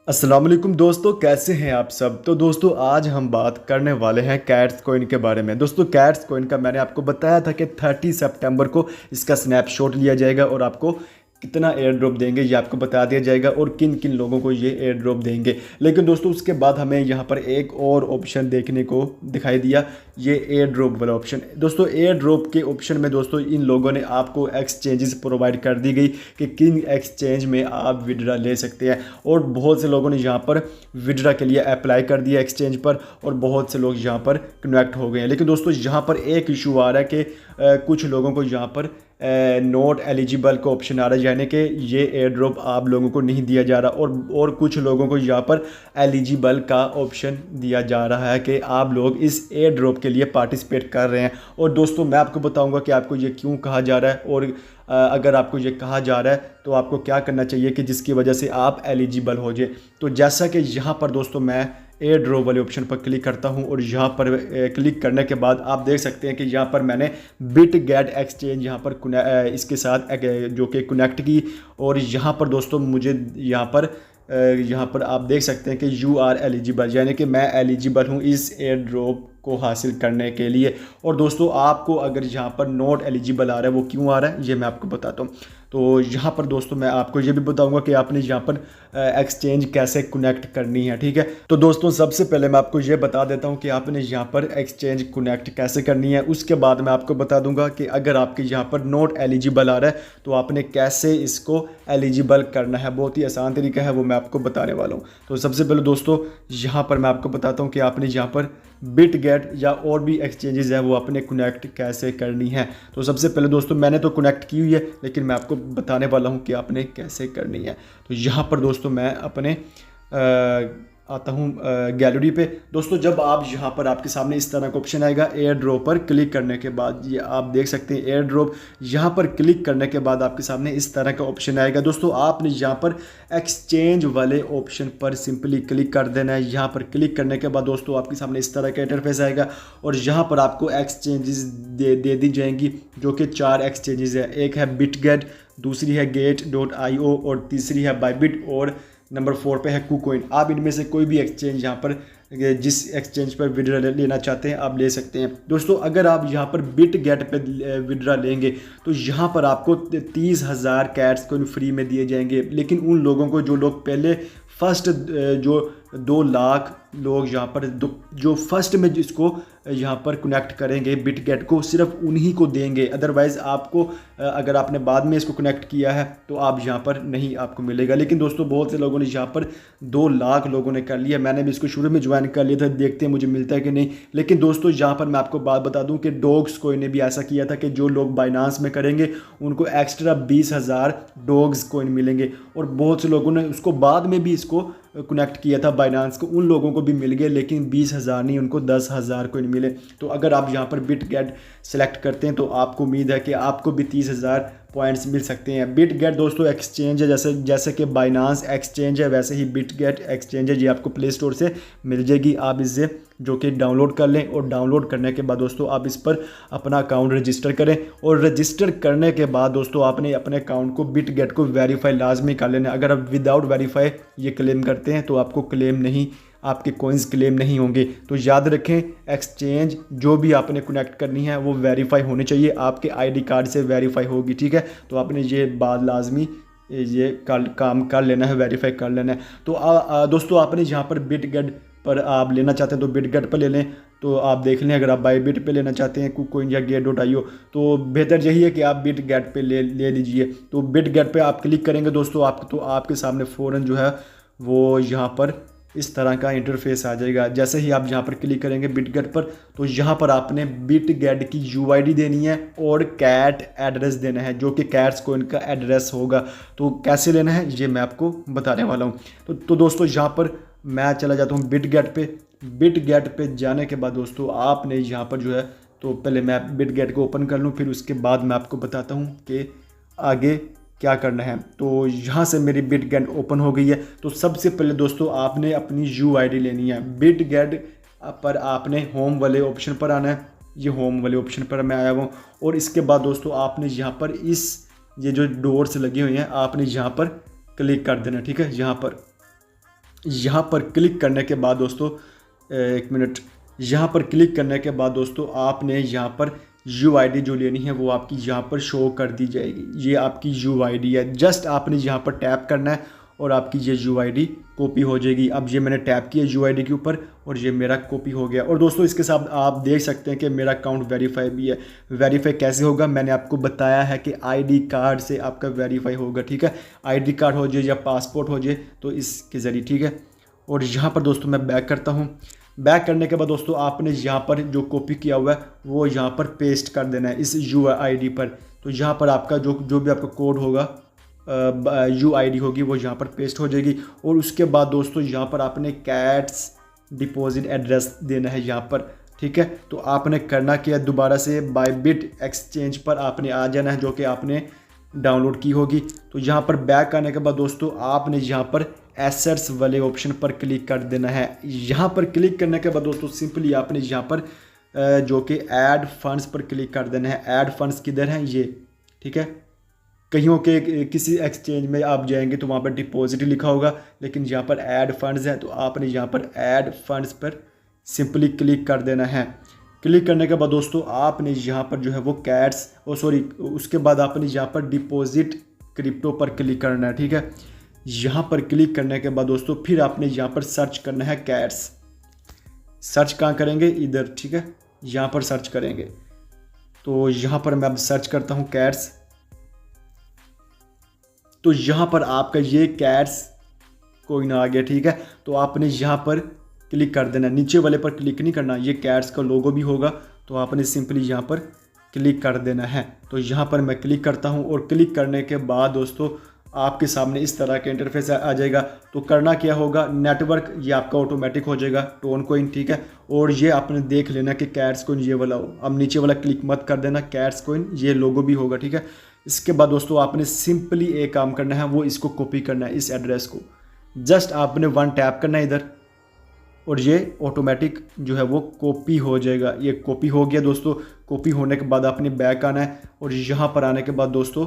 अस्सलाम वालेकुम दोस्तों, कैसे हैं आप सब। तो दोस्तों आज हम बात करने वाले हैं कैट्स कॉइन के बारे में। दोस्तों कैट्स कॉइन का मैंने आपको बताया था कि 30 सितंबर को इसका स्नैपशॉट लिया जाएगा और आपको कितना एयर ड्रॉप देंगे ये आपको बता दिया जाएगा और किन किन लोगों को ये एयर ड्रॉप देंगे। लेकिन दोस्तों उसके बाद हमें यहाँ पर एक और ऑप्शन देखने को दिखाई दिया, ये एयर ड्रॉप वाला ऑप्शन। दोस्तों एयर ड्रॉप के ऑप्शन में दोस्तों इन लोगों ने आपको एक्सचेंजेस प्रोवाइड कर दी गई कि किन एक्सचेंज में आप विड्रा ले सकते हैं और बहुत से लोगों ने यहाँ पर विड्रा के लिए अप्लाई कर दिया एक्सचेंज पर और बहुत से लोग यहाँ पर कनेक्ट हो गए हैं। लेकिन दोस्तों यहाँ पर एक इशू आ रहा है कि कुछ लोगों को यहाँ पर नॉट एलिजिबल का ऑप्शन आ रहा है, यानी कि ये एयर ड्रॉप आप लोगों को नहीं दिया जा रहा और कुछ लोगों को यहाँ पर एलिजिबल का ऑप्शन दिया जा रहा है कि आप लोग इस एयर ड्रॉप के लिए पार्टिसिपेट कर रहे हैं। और दोस्तों मैं आपको बताऊंगा कि आपको ये क्यों कहा जा रहा है और अगर आपको ये कहा जा रहा है तो आपको क्या करना चाहिए कि जिसकी वजह से आप एलिजिबल हो जाए। तो जैसा कि यहाँ पर दोस्तों मैं एयर ड्रॉप वाले ऑप्शन पर क्लिक करता हूँ और यहाँ पर क्लिक करने के बाद आप देख सकते हैं कि यहाँ पर मैंने बिट गेट एक्सचेंज यहाँ पर इसके साथ जो कि कनेक्ट की और यहाँ पर दोस्तों मुझे यहाँ पर आप देख सकते हैं कि यू आर एलिजिबल, यानी कि मैं एलिजिबल हूँ इस एयर ड्रॉप को हासिल करने के लिए। और दोस्तों आपको अगर यहाँ पर नॉट एलिजिबल आ रहा है वो क्यों आ रहा है ये मैं आपको बताता हूँ। तो यहाँ पर दोस्तों मैं आपको ये भी बताऊंगा कि आपने यहाँ पर एक्सचेंज कैसे कनेक्ट करनी है, ठीक है। तो दोस्तों सबसे पहले मैं आपको ये बता देता हूँ कि आपने यहाँ पर एक्सचेंज कनेक्ट कैसे करनी है। उसके बाद मैं आपको बता दूंगा कि अगर आपके यहाँ पर नॉट एलिजिबल आ रहा है तो आपने कैसे इसको एलिजिबल करना है। बहुत ही आसान तरीका है, वो मैं आपको बताने वाला हूँ। तो सबसे पहले दोस्तों यहाँ पर मैं आपको बताता हूँ कि आपने यहाँ पर बिट गेट या और भी एक्सचेंजेस है वो अपने कनेक्ट कैसे करनी है। तो सबसे पहले दोस्तों मैंने तो कनेक्ट की हुई है, लेकिन मैं आपको बताने वाला हूँ कि आपने कैसे करनी है। तो यहाँ पर दोस्तों मैं अपने आता हूँ गैलरी पे। दोस्तों जब आप यहाँ पर आपके सामने इस तरह का ऑप्शन आएगा एयर ड्रॉप पर क्लिक करने के बाद, ये आप देख सकते हैं एयर ड्रॉप। यहाँ पर क्लिक करने के बाद आपके सामने इस तरह का ऑप्शन आएगा। दोस्तों आपने यहाँ पर एक्सचेंज वाले ऑप्शन पर सिंपली क्लिक कर देना है। यहाँ पर क्लिक करने के बाद दोस्तों आपके सामने इस तरह का इंटरफेस आएगा और यहाँ पर आपको एक्सचेंजेस दे दी जाएंगी, जो कि 4 एक्सचेंजेस है। एक है बिटगेट, दूसरी है गेट.io और तीसरी है बाइबिट और नंबर 4 पे है कुकॉइन। आप इनमें से कोई भी एक्सचेंज यहाँ पर जिस एक्सचेंज पर विड्रा लेना चाहते हैं आप ले सकते हैं। दोस्तों अगर आप यहाँ पर बिट गेट पे विड्रा लेंगे तो यहाँ पर आपको 30,000 कैट्स कोइन फ्री में दिए जाएंगे। लेकिन उन लोगों को जो लोग पहले फर्स्ट जो 2 लाख लोग यहाँ पर जो फर्स्ट में जिसको यहाँ पर कनेक्ट करेंगे बिट गेट को, सिर्फ उन्हीं को देंगे। अदरवाइज़ आपको अगर आपने बाद में इसको कनेक्ट किया है तो आप यहाँ पर नहीं आपको मिलेगा। लेकिन दोस्तों बहुत से लोगों ने यहाँ पर 2 लाख लोगों ने कर लिया। मैंने भी इसको शुरू में ज्वाइन कर लिया था, देखते हैं मुझे मिलता है कि नहीं। लेकिन दोस्तों यहाँ पर मैं आपको बात बता दूँ कि डॉग्स कोइन ने भी ऐसा किया था कि जो लोग बाइनांस में करेंगे उनको एक्स्ट्रा 20,000 डॉग्स कोइन मिलेंगे और बहुत से लोगों ने उसको बाद में भी इसको कनेक्ट किया था बाइनांस को, उन लोगों को भी मिल गए, लेकिन 20,000 नहीं, उनको 10,000 कोइन मिले। तो अगर आप यहाँ पर बिट गेट सेलेक्ट करते हैं तो आपको उम्मीद है कि आपको भी 30,000 पॉइंट्स मिल सकते हैं। बिट गेट दोस्तों एक्सचेंज है, जैसे कि बाइनांस एक्सचेंज है वैसे ही बिट गेट एक्सचेंज है। ये आपको प्ले स्टोर से मिल जाएगी, आप इससे जो कि डाउनलोड कर लें और डाउनलोड करने के बाद दोस्तों आप इस पर अपना अकाउंट रजिस्टर करें और रजिस्टर करने के बाद दोस्तों आपने अपने अकाउंट को बिट गेट को वेरीफाई लाजमी कर लेना। अगर आप विदाउट वेरीफाई ये क्लेम करते हैं तो आपको क्लेम नहीं, आपके कॉइन्स क्लेम नहीं होंगे। तो याद रखें एक्सचेंज जो भी आपने कनेक्ट करनी है वो वेरीफाई होनी चाहिए, आपके आईडी कार्ड से वेरीफाई होगी, ठीक है। तो आपने ये बात लाजमी ये काम कर लेना है, वेरीफाई कर लेना है। तो दोस्तों आपने यहाँ पर बिट गेट पर आप लेना चाहते हैं तो बिट गेट पर ले लें। तो आप देख लें अगर आप बाइबिट पे लेना चाहते हैं कुकॉइन या गेट.io तो बेहतर यही है कि आप बिट गेट पे ले लीजिए। तो बिट गेट पे आप क्लिक करेंगे दोस्तों आपके सामने फ़ौरन जो है वो यहाँ पर इस तरह का इंटरफेस आ जाएगा। जैसे ही आप यहाँ पर क्लिक करेंगे बिट गेट पर तो यहाँ पर आपने बिट गेट की यूआईडी देनी है और कैट एड्रेस देना है, जो कि कैट्स कोइन का एड्रेस होगा। तो कैसे लेना है ये मैं आपको बताने वाला हूँ। तो दोस्तों यहाँ पर मैं चला जाता हूँ बिट गेट पे। बिट गेट पे जाने के बाद दोस्तों आपने यहाँ पर जो है, तो पहले मैं बिट गेट को ओपन कर लूँ, फिर उसके बाद मैं आपको बताता हूँ कि आगे क्या करना है। तो यहाँ से मेरी बिट गेट ओपन हो गई है। तो सबसे पहले दोस्तों आपने अपनी यूआईडी लेनी है। बिट गेट पर आपने होम वाले ऑप्शन पर आना है, ये होम वाले ऑप्शन पर मैं आया हूँ। और इसके बाद दोस्तों आपने यहाँ पर ये जो डोर्स लगी हुई हैं आपने यहाँ पर क्लिक कर देना, ठीक है। यहाँ पर यहाँ पर क्लिक करने के बाद दोस्तों, एक मिनट, यहाँ पर क्लिक करने के बाद दोस्तों आपने यहाँ पर UID जो लेनी है वो आपकी यहाँ पर शो कर दी जाएगी। ये आपकी UID है, जस्ट आपने यहाँ पर टैप करना है और आपकी ये UID कॉपी हो जाएगी। अब ये मैंने टैप किया UID के ऊपर और ये मेरा कॉपी हो गया। और दोस्तों इसके साथ आप देख सकते हैं कि मेरा अकाउंट वेरीफाई भी है। वेरीफाई कैसे होगा, मैंने आपको बताया है कि ID कार्ड से आपका वेरीफाई होगा, ठीक है। ID कार्ड हो जाए या पासपोर्ट हो जाए तो इसके ज़रिए, ठीक है। और यहाँ पर दोस्तों मैं बैक करता हूँ। बैक करने के बाद दोस्तों आपने यहाँ पर जो कॉपी किया हुआ है वो यहाँ पर पेस्ट कर देना है इस UID पर। तो यहाँ पर आपका जो भी आपका कोड होगा, UID होगी, वो यहाँ पर पेस्ट हो जाएगी। और उसके बाद दोस्तों यहाँ पर आपने कैट्स डिपॉजिट एड्रेस देना है यहाँ पर, ठीक है। तो आपने करना क्या, दोबारा से बायबिट एक्सचेंज पर आपने आ जाना है जो कि आपने डाउनलोड की होगी। तो यहाँ पर बैक आने के बाद दोस्तों आपने यहाँ पर एसेट्स वाले ऑप्शन पर क्लिक कर देना है। यहाँ पर क्लिक करने के बाद दोस्तों सिंपली आपने यहाँ पर जो कि ऐड फंड्स पर क्लिक कर देना है। ऐड फंड्स किधर हैं, ये, ठीक है। कहीं के किसी एक्सचेंज में आप जाएंगे तो वहाँ पर डिपॉजिट लिखा होगा, लेकिन यहाँ पर ऐड फंड्स है तो आपने यहाँ पर ऐड फंड्स पर सिंपली क्लिक कर देना है। क्लिक करने के बाद दोस्तों आपने यहाँ पर जो है वो कैट्स उसके बाद आपने यहाँ पर डिपॉजिट क्रिप्टो पर क्लिक करना है, ठीक है। यहाँ पर क्लिक करने के बाद दोस्तों फिर आपने यहाँ पर सर्च करना है कैट्स। सर्च कहाँ करेंगे, इधर, ठीक है, यहाँ पर सर्च करेंगे। तो यहाँ पर मैं अब सर्च करता हूँ कैट्स। तो यहाँ पर आपका ये कैट्स कोइन आ गया, ठीक है। तो आपने यहाँ पर क्लिक कर देना, नीचे वाले पर क्लिक नहीं करना, ये कैट्स का लोगो भी होगा तो आपने सिंपली यहाँ पर क्लिक कर देना है। तो यहाँ पर मैं क्लिक करता हूँ और क्लिक करने के बाद दोस्तों आपके सामने इस तरह का इंटरफेस आ जाएगा। तो करना क्या होगा, नेटवर्क ये आपका ऑटोमेटिक हो जाएगा, टोन कोइन, ठीक है। और ये आपने देख लेना कि कैट्स कोइन ये वाला हो। अब नीचे वाला क्लिक मत कर देना, कैट्स कोइन ये लोगो भी होगा, ठीक है। इसके बाद दोस्तों आपने सिंपली एक काम करना है, वो इसको कॉपी करना है, इस एड्रेस को। जस्ट आपने 1 टैप करना है इधर और ये ऑटोमेटिक जो है वो कॉपी हो जाएगा। ये कॉपी हो गया दोस्तों। कॉपी होने के बाद आपने बैक आना है और यहाँ पर आने के बाद दोस्तों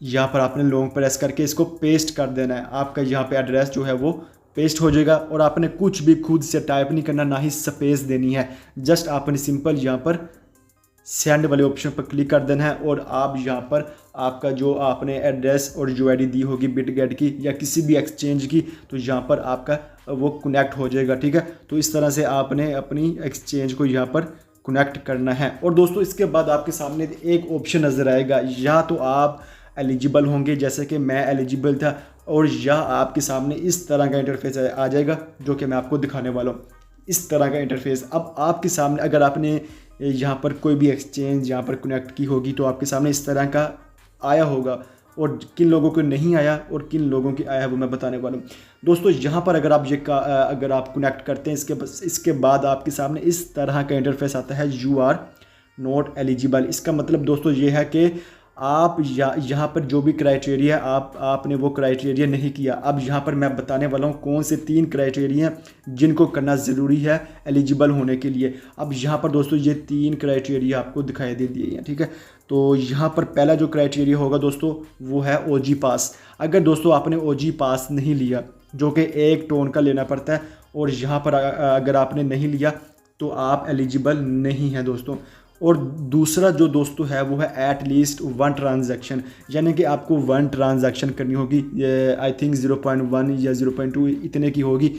यहाँ पर आपने लॉन्ग प्रेस करके इसको पेस्ट कर देना है। आपका यहाँ पे एड्रेस जो है वो पेस्ट हो जाएगा और आपने कुछ भी खुद से टाइप नहीं करना, ना ही स्पेस देनी है। जस्ट आपने सिंपल यहाँ पर सेंड वाले ऑप्शन पर क्लिक कर देना है और आप यहाँ पर आपका जो आपने एड्रेस और UID दी होगी बिटगेट की या किसी भी एक्सचेंज की, तो यहाँ पर आपका वो कनेक्ट हो जाएगा, ठीक है। तो इस तरह से आपने अपनी एक्सचेंज को यहाँ पर कनेक्ट करना है। और दोस्तों इसके बाद आपके सामने एक ऑप्शन नज़र आएगा, या तो आप एलिजिबल होंगे जैसे कि मैं एलिजिबल था, और या आपके सामने इस तरह का इंटरफेस आ जाएगा जो कि मैं आपको दिखाने वाला हूँ। इस तरह का इंटरफेस अब आपके सामने, अगर आपने यहाँ पर कोई भी एक्सचेंज यहाँ पर कनेक्ट की होगी तो आपके सामने इस तरह का आया होगा, और किन लोगों को नहीं आया और किन लोगों की आया है वो मैं बताने वाला हूँ। दोस्तों यहाँ पर अगर आप कनेक्ट करते हैं इसके बाद आपके सामने इस तरह का इंटरफेस आता है, यू आर नॉट एलिजिबल। इसका मतलब दोस्तों ये है कि आप यहाँ पर जो भी क्राइटेरिया आपने वो क्राइटेरिया नहीं किया। अब यहाँ पर मैं बताने वाला हूँ कौन से 3 क्राइटेरिया जिनको करना ज़रूरी है एलिजिबल होने के लिए। अब यहाँ पर दोस्तों ये 3 क्राइटेरिया आपको दिखाई दे दिए हैं, ठीक है। तो यहाँ पर पहला जो क्राइटेरिया होगा दोस्तों वो है OG पास। अगर दोस्तों आपने OG पास नहीं लिया, जो कि 1 टोन का लेना पड़ता है, और यहाँ पर अगर आपने नहीं लिया तो आप एलिजिबल नहीं हैं दोस्तों। और दूसरा जो दोस्तों है वो है एटलीस्ट 1 ट्रांजैक्शन, यानी कि आपको 1 ट्रांजैक्शन करनी होगी, आई थिंक 0.1 या 0.2 इतने की होगी।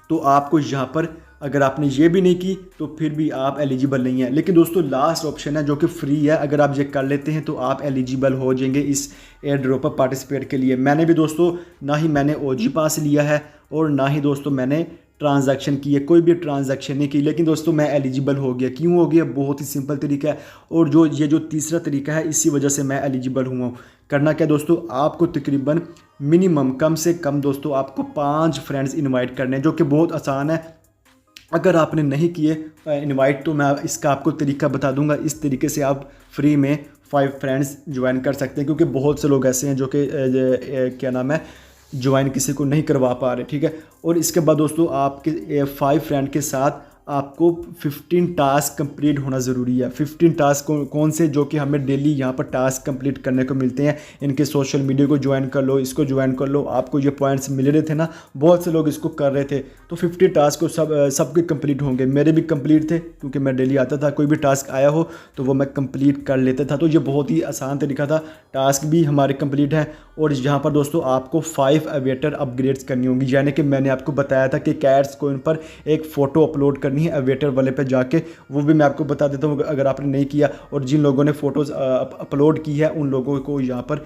तो आपको यहाँ पर अगर आपने ये भी नहीं की तो फिर भी आप एलिजिबल नहीं है। लेकिन दोस्तों लास्ट ऑप्शन है जो कि फ्री है, अगर आप ये कर लेते हैं तो आप एलिजिबल हो जाएंगे इस एयर ड्रॉप पर पार्टिसिपेट के लिए। मैंने भी दोस्तों ना ही मैंने OG पास लिया है और ना ही दोस्तों मैंने ट्रांजैक्शन की है, कोई भी ट्रांजैक्शन नहीं की, लेकिन दोस्तों मैं एलिजिबल हो गया। क्यों हो गया? बहुत ही सिंपल तरीका है, और जो तीसरा तरीका है इसी वजह से मैं एलिजिबल हुआ हूँ। करना क्या दोस्तों, आपको तकरीबन मिनिमम कम से कम दोस्तों आपको 5 फ्रेंड्स इनवाइट करने हैं, जो कि बहुत आसान है। अगर आपने नहीं किए इनवाइट तो मैं इसका आपको तरीका बता दूंगा। इस तरीके से आप फ्री में 5 फ्रेंड्स ज्वाइन कर सकते हैं, क्योंकि बहुत से लोग ऐसे हैं जो कि क्या नाम है ज्वाइन किसी को नहीं करवा पा रहे, ठीक है। और इसके बाद दोस्तों आपके 5 फ्रेंड के साथ आपको 15 टास्क कंप्लीट होना ज़रूरी है। 15 टास्क कौन से, जो कि हमें डेली यहाँ पर टास्क कंप्लीट करने को मिलते हैं। इनके सोशल मीडिया को ज्वाइन कर लो, इसको ज्वाइन कर लो, आपको ये पॉइंट्स मिल रहे थे ना, बहुत से लोग इसको कर रहे थे। तो 50 टास्क को सबके कंप्लीट होंगे, मेरे भी कंप्लीट थे क्योंकि मैं डेली आता था। कोई भी टास्क आया हो तो वो मैं कंप्लीट कर लेता था। तो ये बहुत ही आसान तरीका था। टास्क भी हमारे कंप्लीट हैं। और यहाँ पर दोस्तों आपको 5 अवेटर अपग्रेड्स करनी होंगी, यानी कि मैंने आपको बताया था कि कैट्स कोइन पर एक फ़ोटो अपलोड करनी है अवेटर वाले पे जाके। वो भी मैं आपको बता देता हूँ अगर आपने नहीं किया। और जिन लोगों ने फ़ोटोज़ अपलोड की है उन लोगों को यहाँ पर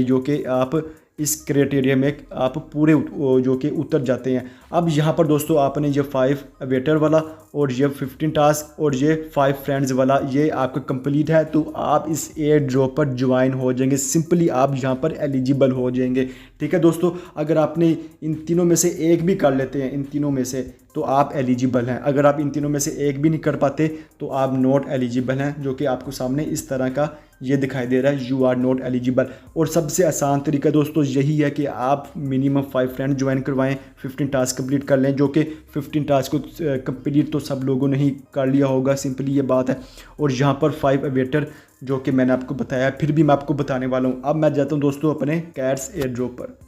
जो कि आप इस क्राइटेरिया में आप पूरे जो कि उतर जाते हैं। अब यहाँ पर दोस्तों आपने ये 5 वेटर वाला और ये 15 टास्क और ये 5 फ्रेंड्स वाला ये आपका कंप्लीट है, तो आप इस एयर ड्रॉप पर ज्वाइन हो जाएंगे। सिंपली आप यहाँ पर एलिजिबल हो जाएंगे। ठीक है दोस्तों, अगर आपने इन तीनों में से एक भी कर लेते हैं, इन तीनों में से, तो आप एलिजिबल हैं। अगर आप इन तीनों में से एक भी नहीं कर पाते तो आप नॉट एलिजिबल हैं, जो कि आपको सामने इस तरह का ये दिखाई दे रहा है, यू आर नॉट एलिजिबल। और सबसे आसान तरीका दोस्तों यही है कि आप मिनिमम 5 फ्रेंड ज्वाइन करवाएं, 15 टास्क कंप्लीट कर लें, जो कि 15 टास्क को कंप्लीट तो सब लोगों ने ही कर लिया होगा, सिंपली ये बात है। और यहाँ पर 5 वेटर जो कि मैंने आपको बताया, फिर भी मैं आपको बताने वाला हूँ। अब मैं जाता हूँ दोस्तों अपने कैट्स एयर ड्रॉप पर।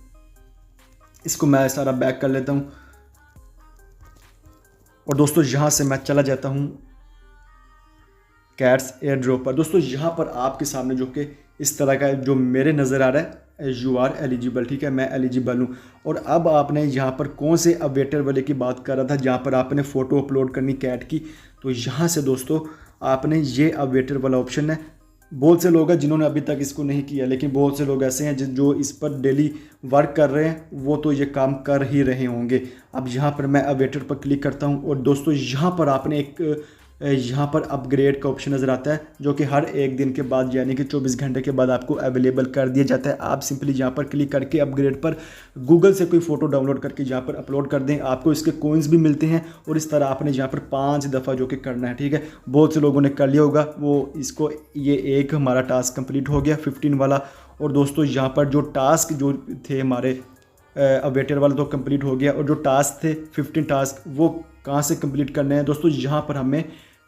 इसको मैं सारा बैक कर लेता हूँ और दोस्तों यहाँ से मैं चला जाता हूँ कैट्स एयर ड्रॉप पर। दोस्तों यहाँ पर आपके सामने जो कि इस तरह का जो मेरे नज़र आ रहा है, यू आर एलिजिबल। ठीक है, मैं एलिजिबल हूँ। और अब आपने यहाँ पर कौन से अवेटर वाले की बात कर रहा था, जहाँ पर आपने फ़ोटो अपलोड करनी कैट की, तो यहाँ से दोस्तों आपने ये अवेटर वाला ऑप्शन है। बहुत से लोग हैं जिन्होंने अभी तक इसको नहीं किया, लेकिन बहुत से लोग ऐसे हैं जो इस पर डेली वर्क कर रहे हैं, वो तो ये काम कर ही रहे होंगे। अब यहाँ पर मैं अवेटर पर क्लिक करता हूँ और दोस्तों यहाँ पर आपने एक यहाँ पर अपग्रेड का ऑप्शन नज़र आता है, जो कि हर एक दिन के बाद यानी कि 24 घंटे के बाद आपको अवेलेबल कर दिया जाता है। आप सिंपली यहाँ पर क्लिक करके अपग्रेड पर गूगल से कोई फ़ोटो डाउनलोड करके यहाँ पर अपलोड कर दें, आपको इसके कॉइन्स भी मिलते हैं। और इस तरह आपने यहाँ पर 5 दफ़ा जो कि करना है। ठीक है, बहुत से लोगों ने कर लिया होगा वो इसको। ये एक हमारा टास्क कंप्लीट हो गया 15 वाला। और दोस्तों यहाँ पर जो टास्क जो थे हमारे अवेटर वाला तो कंप्लीट हो गया, और जो टास्क थे 15 टास्क वो कहाँ से कंप्लीट करने हैं दोस्तों, यहाँ पर हमें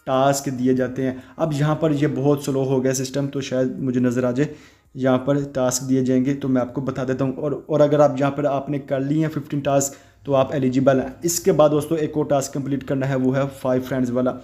टास्क दिए जाते हैं। अब यहाँ पर ये बहुत स्लो हो गया सिस्टम, तो शायद मुझे नज़र आ जाए, यहाँ पर टास्क दिए जाएंगे तो मैं आपको बता देता हूँ। और अगर आप यहाँ पर आपने कर लिए हैं 15 टास्क तो आप एलिजिबल हैं। इसके बाद दोस्तों एक और टास्क कंप्लीट करना है, वो है 5 फ्रेंड्स वाला।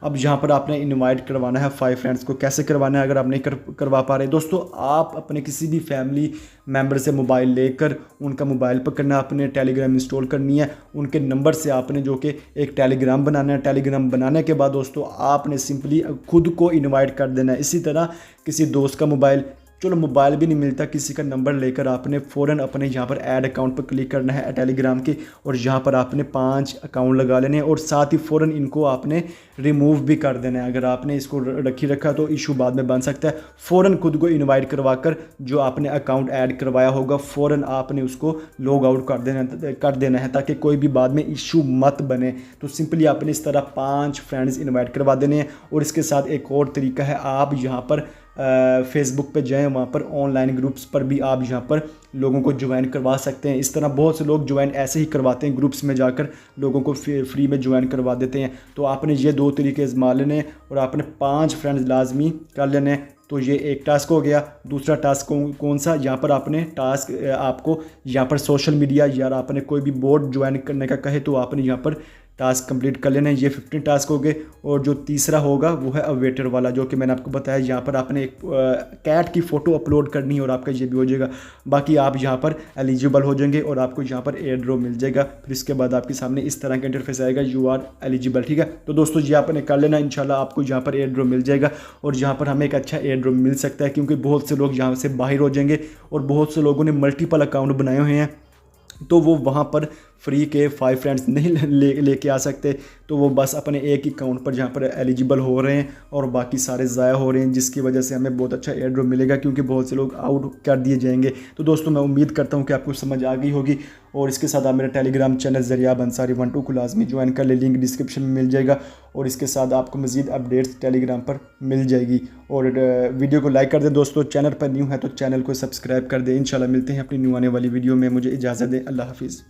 अब यहाँ पर आपने इनवाइट करवाना है 5 फ्रेंड्स को। कैसे करवाना है अगर आप नहीं करवा पा रहे दोस्तों, आप अपने किसी भी फैमिली मेम्बर से मोबाइल लेकर उनका मोबाइल पर करना, आपने टेलीग्राम इंस्टॉल करनी है, उनके नंबर से आपने जो कि एक टेलीग्राम बनाना है। टेलीग्राम बनाने के बाद दोस्तों आपने सिंपली खुद को इन्वाइट कर देना है। इसी तरह किसी दोस्त का मोबाइल, चलो मोबाइल भी नहीं मिलता, किसी का नंबर लेकर आपने फ़ौरन अपने यहाँ पर ऐड अकाउंट पर क्लिक करना है टेलीग्राम के, और यहाँ पर आपने 5 अकाउंट लगा लेने हैं। और साथ ही फ़ौरन इनको आपने रिमूव भी कर देना है। अगर आपने इसको रखी रखा तो इशू बाद में बन सकता है। फ़ौरन खुद को इनवाइट करवा कर जो आपने अकाउंट ऐड करवाया होगा फ़ौरन आपने उसको लॉग आउट कर देना है, ताकि कोई भी बाद में इशू मत बने। तो सिंपली आपने इस तरह 5 फ्रेंड्स इन्वाइट करवा देने हैं। और इसके साथ एक और तरीका है, आप यहाँ पर फेसबुक पे जाएं, वहाँ पर ऑनलाइन ग्रुप्स पर भी आप यहाँ पर लोगों को ज्वाइन करवा सकते हैं। इस तरह बहुत से लोग ज्वाइन ऐसे ही करवाते हैं, ग्रुप्स में जाकर लोगों को फ्री में ज्वाइन करवा देते हैं। तो आपने ये 2 तरीके आजमा लेने और आपने 5 फ्रेंड्स लाजमी कर लेने। तो ये एक टास्क हो गया। दूसरा टास्क कौन सा, यहाँ पर आपने टास्क आपको यहाँ पर सोशल मीडिया या आपने कोई भी बोर्ड ज्वाइन करने का कहे तो आपने यहाँ पर टास्क कंप्लीट कर लेना है। ये 15 टास्क हो गए। और जो तीसरा होगा वो है अवेटर वाला, जो कि मैंने आपको बताया, यहाँ पर आपने एक कैट की फ़ोटो अपलोड करनी है और आपका ये भी हो जाएगा। बाकी आप यहाँ पर एलिजिबल हो जाएंगे और आपको यहाँ पर एयर ड्रॉप मिल जाएगा। फिर इसके बाद आपके सामने इस तरह का इंटरफेस आएगा, यू आर एलिजिबल। ठीक है, तो दोस्तों ये आपने कर लेना, इंशाल्लाह आपको यहाँ पर एयर ड्रॉप मिल जाएगा। और यहाँ पर हमें एक अच्छा एयर ड्रॉप मिल सकता है, क्योंकि बहुत से लोग यहाँ से बाहर हो जाएंगे और बहुत से लोगों ने मल्टीपल अकाउंट बनाए हुए हैं, तो वो वहाँ पर फ्री के 5 फ्रेंड्स नहीं लेके आ सकते। तो वो बस अपने एक ही अकाउंट पर जहाँ पर एलिजिबल हो रहे हैं और बाकी सारे ज़ाया हो रहे हैं, जिसकी वजह से हमें बहुत अच्छा एयर ड्रॉप मिलेगा, क्योंकि बहुत से लोग आउट कर दिए जाएंगे। तो दोस्तों मैं उम्मीद करता हूँ कि आपको समझ आ गई होगी। और इसके साथ आप मेरा टेलीग्राम चैनल ज़रियाब अंसारी 12 को लाजमी ज्वाइन कर ले, लिंक डिस्क्रिप्शन में मिल जाएगा। और इसके साथ आपको मज़ीद अपडेट्स टेलीग्राम पर मिल जाएगी। और वीडियो को लाइक कर दें दोस्तों, चैनल पर न्यू है तो चैनल को सब्सक्राइब कर दें। इंशाल्लाह मिलते हैं अपनी न्यू आने वाली वीडियो में। मुझे इजाज़त दें, अल्लाह हाफिज़।